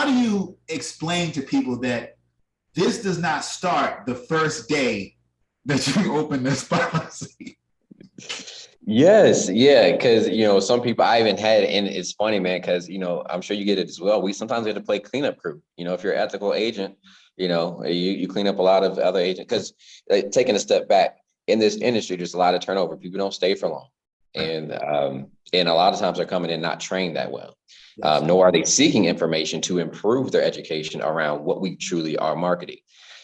how do you explain to people that this does not start the first day that you open this policy? Yes, yeah, because some people I even had, and it's funny, man, because I'm sure you get it as well. We sometimes have to play cleanup crew. If you're an ethical agent, you clean up a lot of other agents. Because taking a step back in this industry, there's a lot of turnover. People don't stay for long, and a lot of times they're coming in not trained that well. Yes. Nor are they seeking information to improve their education around what we truly are marketing.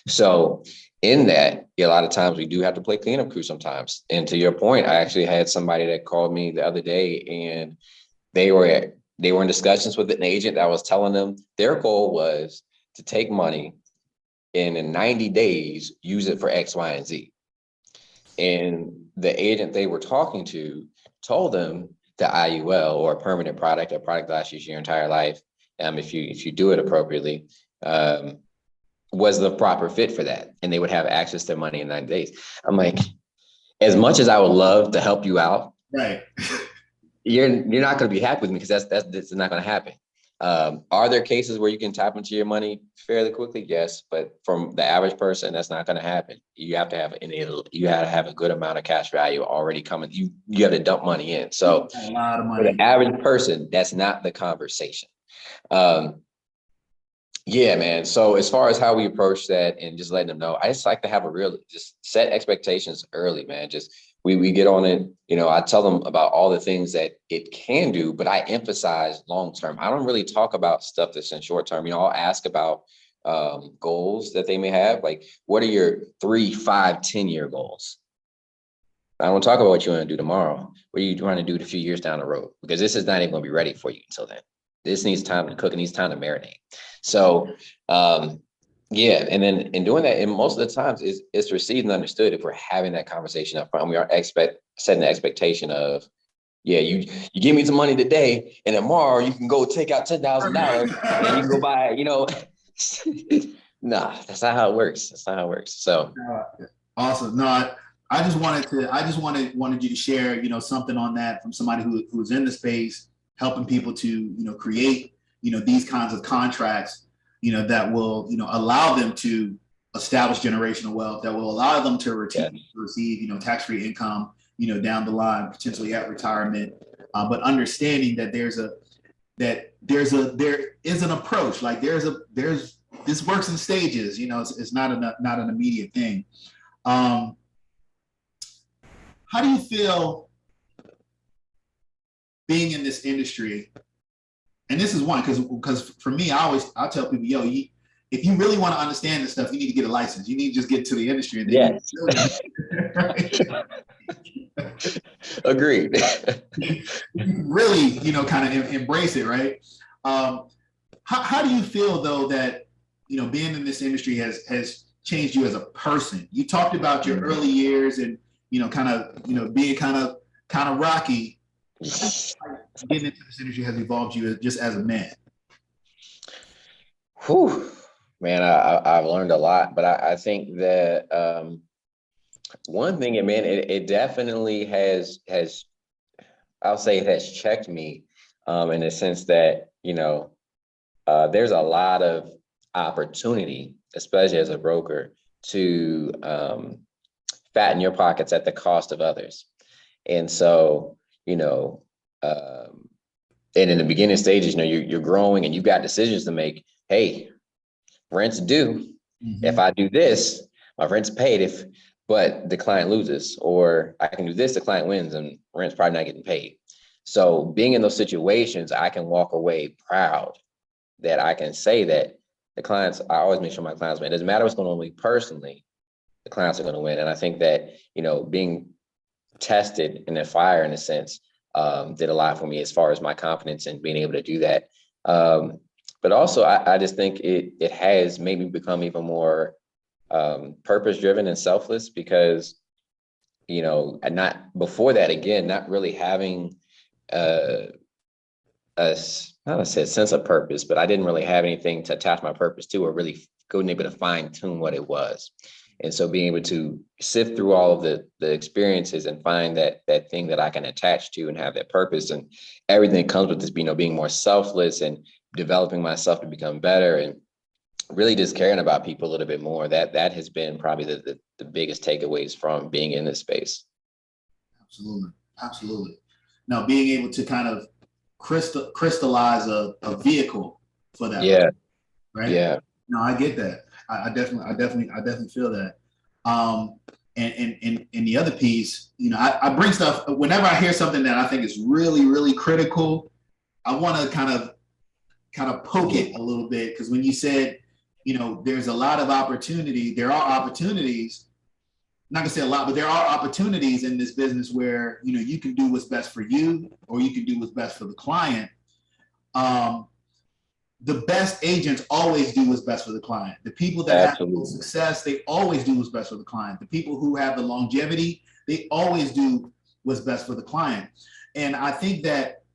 So in that, a lot of times we do have to play cleanup crew sometimes. And to your point, I actually had somebody that called me the other day, and they were in discussions with an agent that was telling them their goal was to take money and in 90 days use it for X, Y, and Z. And the agent they were talking to told them the IUL, or a permanent product, a product that lasts you your entire life, if you do it appropriately, was the proper fit for that, and they would have access to money in 90 days. I'm like, as much as I would love to help you out, right? You're not going to be happy with me, because that's not going to happen. Are there cases where you can tap into your money fairly quickly? Yes, but from the average person, that's not going to happen. You have to have a good amount of cash value already coming. You have to dump money in. So a lot of money. For the average person, that's not the conversation. Yeah, man. So as far as how we approach that and just letting them know, I just like to have just set expectations early, man. Just we get on it. I tell them about all the things that it can do, but I emphasize long-term. I don't really talk about stuff that's in short-term. I'll ask about goals that they may have. Like, what are your 3, 5, 10-year goals? I don't talk about what you want to do tomorrow. What are you trying to do a few years down the road? Because this is not even going to be ready for you until then. This needs time to cook. It needs time to marinate. So, yeah. And then in doing that, and most of the times it's received and understood if we're having that conversation up front. We are setting the expectation of, yeah, you give me some money today, and tomorrow you can go take out $10,000 and you can go buy, Nah, that's not how it works. That's not how it works. So awesome. No, I just wanted you to share, something on that from somebody who's in the space, helping people to, create, these kinds of contracts, that will, allow them to establish generational wealth, that will allow them to receive, tax-free income, down the line, potentially at retirement. But understanding that there is an approach, like this works in stages, it's not an immediate thing. How do you feel being in this industry? And this is one, because for me, I tell people, if you really want to understand this stuff, you need to get a license. You need to just get to the industry. And then Agreed. Really, kind of embrace it, right? How do you feel though that, being in this industry has changed you as a person? You talked about your early years and, being kind of rocky. Getting into this industry has evolved you just as a man. Whew, man, I've learned a lot, but I think that one thing, man, it definitely has I'll say it has checked me in the sense that there's a lot of opportunity, especially as a broker, to fatten your pockets at the cost of others. And so and in the beginning stages, you're growing and you've got decisions to make. Hey, rent's due. Mm-hmm. If I do this, my rent's paid. But the client loses, or I can do this, the client wins, and rent's probably not getting paid. So being in those situations, I can walk away proud that I can say that the clients, I always make sure my clients win. It doesn't matter what's going on with me personally, the clients are going to win. And I think that, being tested in the fire, in a sense, did a lot for me as far as my confidence in being able to do that. But also, I just think it has made me become even more purpose-driven and selfless, because, and not before that, again, not really having not a sense of purpose, but I didn't really have anything to attach my purpose to, or really being able to fine tune what it was. And so being able to sift through all of the experiences and find that thing that I can attach to and have that purpose, and everything that comes with this, being more selfless and developing myself to become better and really just caring about people a little bit more. That has been probably the biggest takeaways from being in this space. Absolutely. Absolutely. Now, being able to kind of crystallize a vehicle for that. Yeah. Right. Yeah. No, I get that. I definitely feel that. And the other piece, you know, I bring stuff whenever I hear something that I think is really, really critical. I want to kind of poke it a little bit, because when you said, you know, there's a lot of opportunity, there are opportunities. Not gonna say a lot, but there are opportunities in this business where, you know, you can do what's best for you, or you can do what's best for the client. The best agents always do what's best for the client. The people that have the most success, they always do what's best for the client. The people who have the longevity, they always do what's best for the client. And I think that,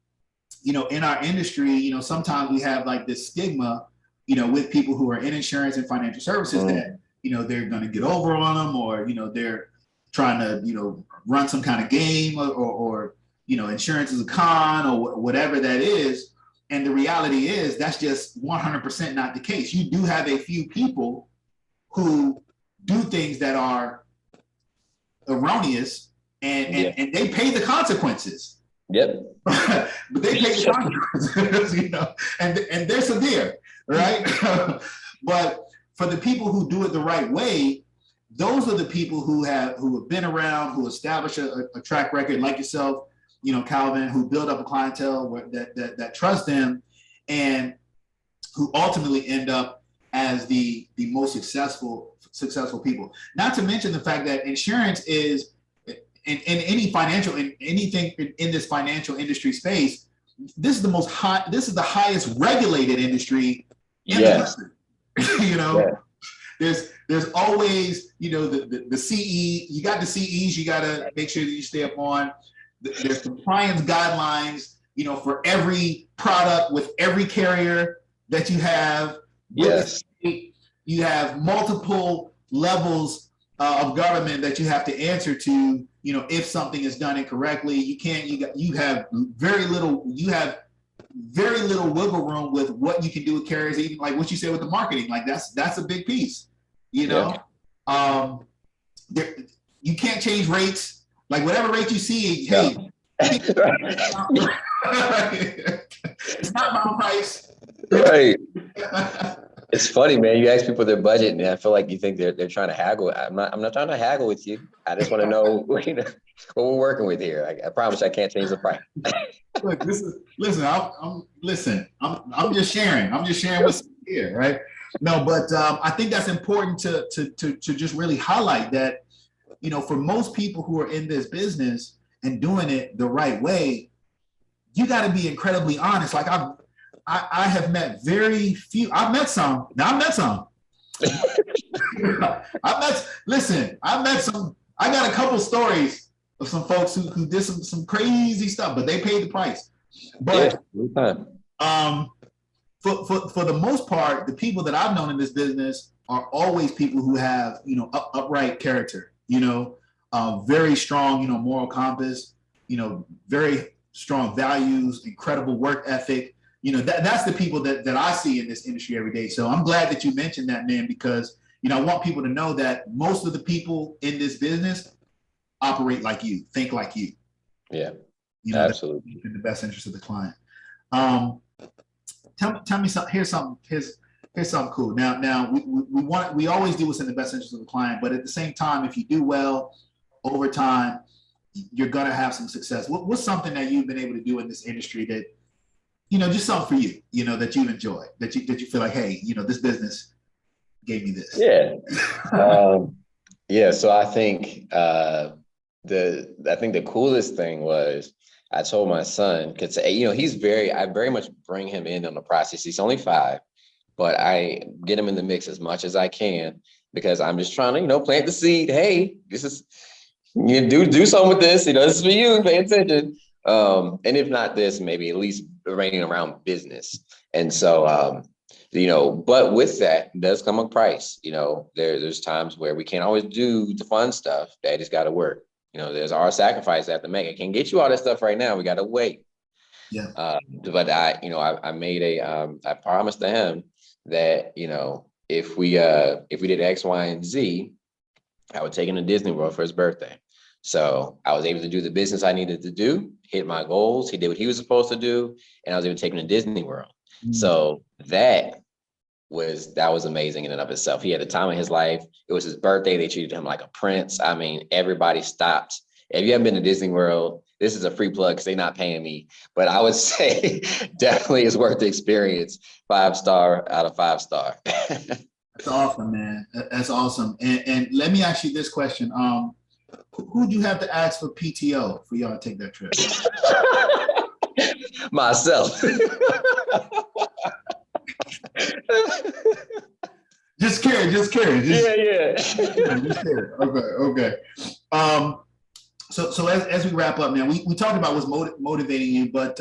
you know, in our industry, you know, sometimes we have like this stigma, you know, with people who are in insurance and financial services that, you know, they're going to get over on them, or, you know, they're trying to, you know, run some kind of game, or you know, insurance is a con, or whatever that is. And the reality is that's just 100% not the case. You do have a few people who do things that are erroneous, and they pay the consequences. Yep. But they pay the consequences, you know, and they're severe, right? But for the people who do it the right way, those are the people who have been around, who establish a track record, like yourself, you know, Calvin, who build up a clientele that trust them, and who ultimately end up as the most successful people. Not to mention the fact that insurance is in anything in this financial industry space, this is the highest regulated industry in the country. You know, there's always, you know, the CE, you got the CEs, you got to make sure that you stay up on. There's compliance guidelines, you know, for every product with every carrier that you have. Yes. You have multiple levels of government that you have to answer to, you know, if something is done incorrectly. You have very little wiggle room with what you can do with carriers, even like what you said with the marketing. Like that's a big piece, you know. Yeah. You can't change rates. Like whatever rate you see, hey, it's not my price. Right. It's funny, man. You ask people their budget, and I feel like you think they're trying to haggle. I'm not trying to haggle with you. I just want to know, you know, what we're working with here. I promise I can't change the price. Look, I'm just sharing. I'm just sharing what's here, right? No, but I think that's important to just really highlight that, you know, for most people who are in this business and doing it the right way, you got to be incredibly honest. Like I have met very few. I've met some. Now I've met some. I met some. I got a couple stories of some folks who did some crazy stuff, but they paid the price. But for the most part, the people that I've known in this business are always people who have, you know, upright character, you know, very strong, you know, moral compass, you know, very strong values, incredible work ethic. You know, that's the people that I see in this industry every day. So I'm glad that you mentioned that, man, because, you know, I want people to know that most of the people in this business operate like you, think like you. Yeah, you know, absolutely. In the best interest of the client. Tell me something. Here's something cool. Now we always do what's in the best interest of the client, but at the same time, if you do well over time, you're gonna have some success. What's something that you've been able to do in this industry that, you know, just something for you, you know, that you enjoy, that you feel like, hey, you know, this business gave me this. Yeah. Yeah. So I think the coolest thing was I told my son, because, you know, I very much bring him in on the process. He's only 5, but I get him in the mix as much as I can, because I'm just trying to, you know, plant the seed. Hey, this is, you do something with this, you know, this is for you, pay attention. And if not this, maybe at least remaining around business. And so, you know, but with that does come a price. You know, there's times where we can't always do the fun stuff. That has got to work. You know, there's our sacrifice I have to make. I can't get you all that stuff right now. We got to wait. Yeah. But I made I promised to him that, if we did X, Y, and Z, I would take him to Disney World for his birthday. So I was able to do the business I needed to do, hit my goals. He did what he was supposed to do, and I was able to take him to Disney World. So that was amazing in and of itself. He had the time of his life. It was his birthday. They treated him like a prince. I mean, everybody stopped. If you haven't been to Disney World, this is a free plug because they're not paying me. But I would say definitely is worth the experience. 5-star out of 5-star. That's awesome, man. That's awesome. And let me ask you this question. Who do you have to ask for PTO for y'all to take that trip? Myself. Just curious. Yeah. Just curious. Okay. So as we wrap up, man, we talked about what's motivating you, but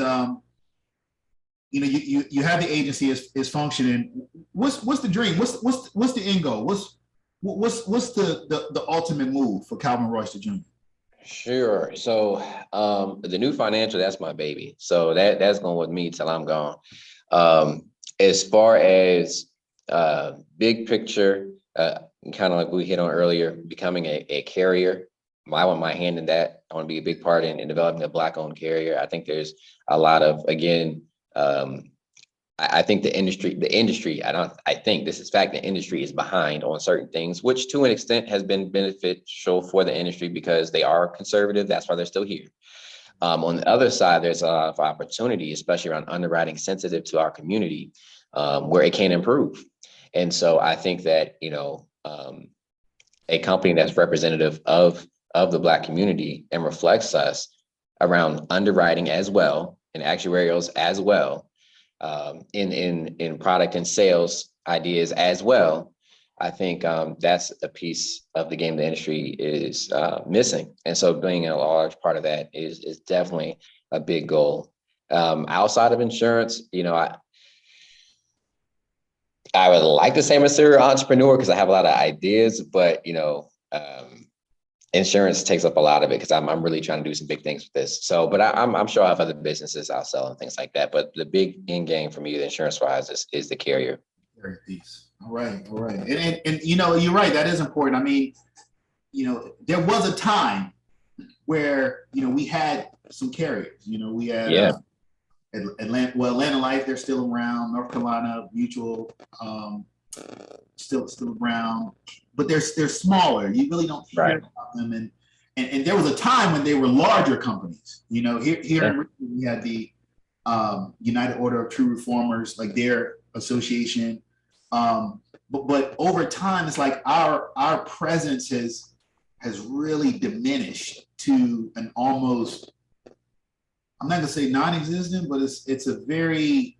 you have the agency is functioning. What's the dream? What's the end goal? What's the ultimate move for Calvin Royster Jr.? Sure. So the new financial, that's my baby. So that's going with me till I'm gone. As far as big picture, kind of like we hit on earlier, becoming a carrier, I want my hand in that. I want to be a big part in developing a Black-owned carrier. I think there's a lot of, again, I think the industry, I think this is fact, the industry is behind on certain things, which to an extent has been beneficial for the industry because they are conservative. That's why they're still here. On the other side, there's a lot of opportunity, especially around underwriting sensitive to our community, where it can improve. And so I think that, a company that's representative of the Black community and reflects us around underwriting as well and actuarials as well, in product and sales ideas as well. I think that's a piece of the game the industry is missing. And so being a large part of that is definitely a big goal. Outside of insurance, I would like to say I'm a serial entrepreneur because I have a lot of ideas, but insurance takes up a lot of it because I'm really trying to do some big things with this. So, but I'm sure I have other businesses I'll sell and things like that. But the big end game for me, the insurance wise, is the carrier. Very piece. All right. And you're right. That is important. I mean, there was a time where we had some carriers. We had Atlanta Life. They're still around. North Carolina Mutual, still around, but they're smaller. You really don't hear about them. And there was a time when they were larger companies. Here in Richmond, we had the United Order of True Reformers, like their association. But over time, it's like our presence has really diminished to an almost, I'm not gonna say non-existent, but it's a very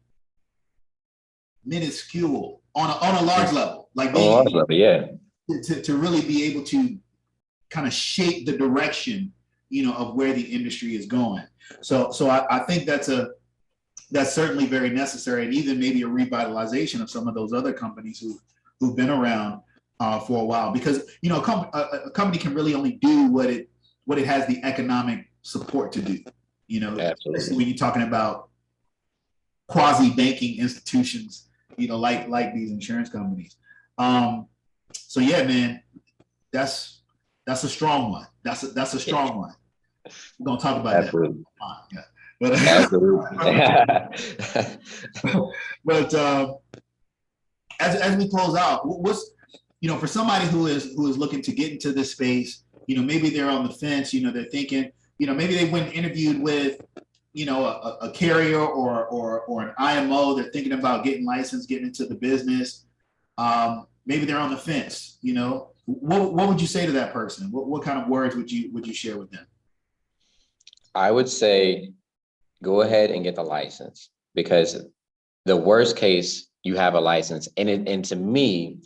minuscule on a large level, like on a large level, yeah. To really be able to kind of shape the direction, of where the industry is going. So I think that's certainly very necessary, and even maybe a revitalization of some of those other companies who've been around for a while, because a company can really only do what it has the economic support to do. Especially when you're talking about quasi-banking institutions, like these insurance companies. So yeah, man, that's a strong one. That's a strong one. We're gonna talk about Absolutely. that. But but as we close out, what's for somebody who is looking to get into this space, maybe they're on the fence, they're thinking, maybe they went and interviewed with a carrier or an IMO, they're thinking about getting licensed, getting into the business. Maybe they're on the fence, what would you say to that person? What kind of words would you share with them? I would say, go ahead and get the license, because the worst case, you have a license. And to me,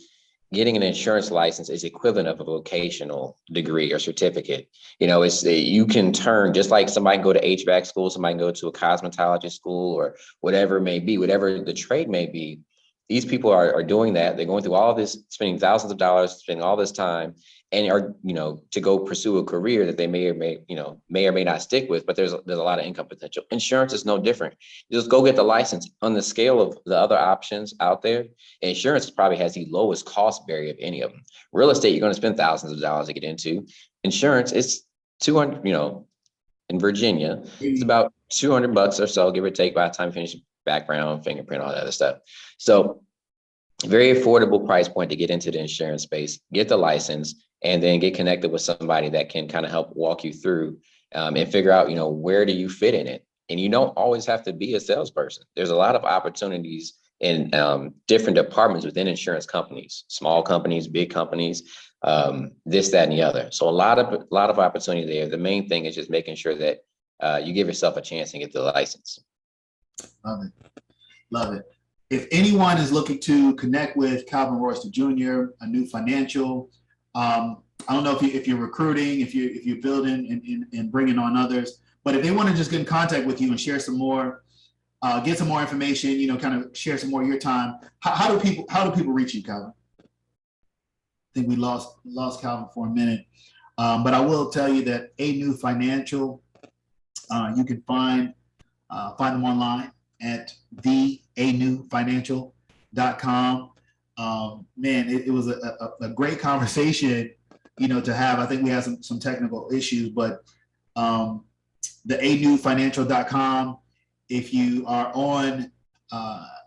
getting an insurance license is equivalent of a vocational degree or certificate. You can turn, just like somebody can go to HVAC school, somebody can go to a cosmetology school or whatever it may be, whatever the trade may be. these people are doing that. They're going through all this, spending thousands of dollars, spending all this time, and are, to go pursue a career that they may or may not stick with, but there's a lot of income potential. Insurance is no different. You just go get the license. On the scale of the other options out there, insurance probably has the lowest cost barrier of any of them. Real estate, you're going to spend thousands of dollars to get into. Insurance, it's 200, in Virginia, it's about $200 or so, give or take, by the time you finish background, fingerprint, all that other stuff. So very affordable price point to get into the insurance space, get the license, and then get connected with somebody that can kind of help walk you through and figure out, where do you fit in it? And you don't always have to be a salesperson. There's a lot of opportunities in different departments within insurance companies, small companies, big companies, this, that, and the other. So a lot of opportunity there. The main thing is just making sure that you give yourself a chance and get the license. Love it. Love it. If anyone is looking to connect with Calvin Royster Jr., a new financial, I don't know if you're recruiting, if you're building and bringing on others, but if they want to just get in contact with you and share some more, get some more information, kind of share some more of your time, how do people reach you, Calvin? I think we lost Calvin for a minute, but I will tell you that A New Financial, you can find them online at theanewfinancial.com. Man, it was a great conversation, to have. I think we had some technical issues, but the anewfinancial.com. If you are on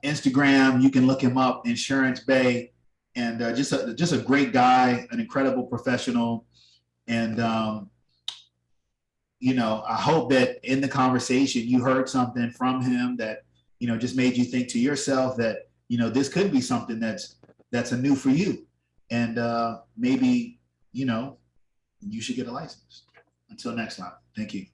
Instagram, you can look him up, Insurance Bay, and just a great guy, an incredible professional, and I hope that in the conversation you heard something from him that, just made you think to yourself that, this could be something that's a new for you. And maybe, you should get a license. Until next time, thank you.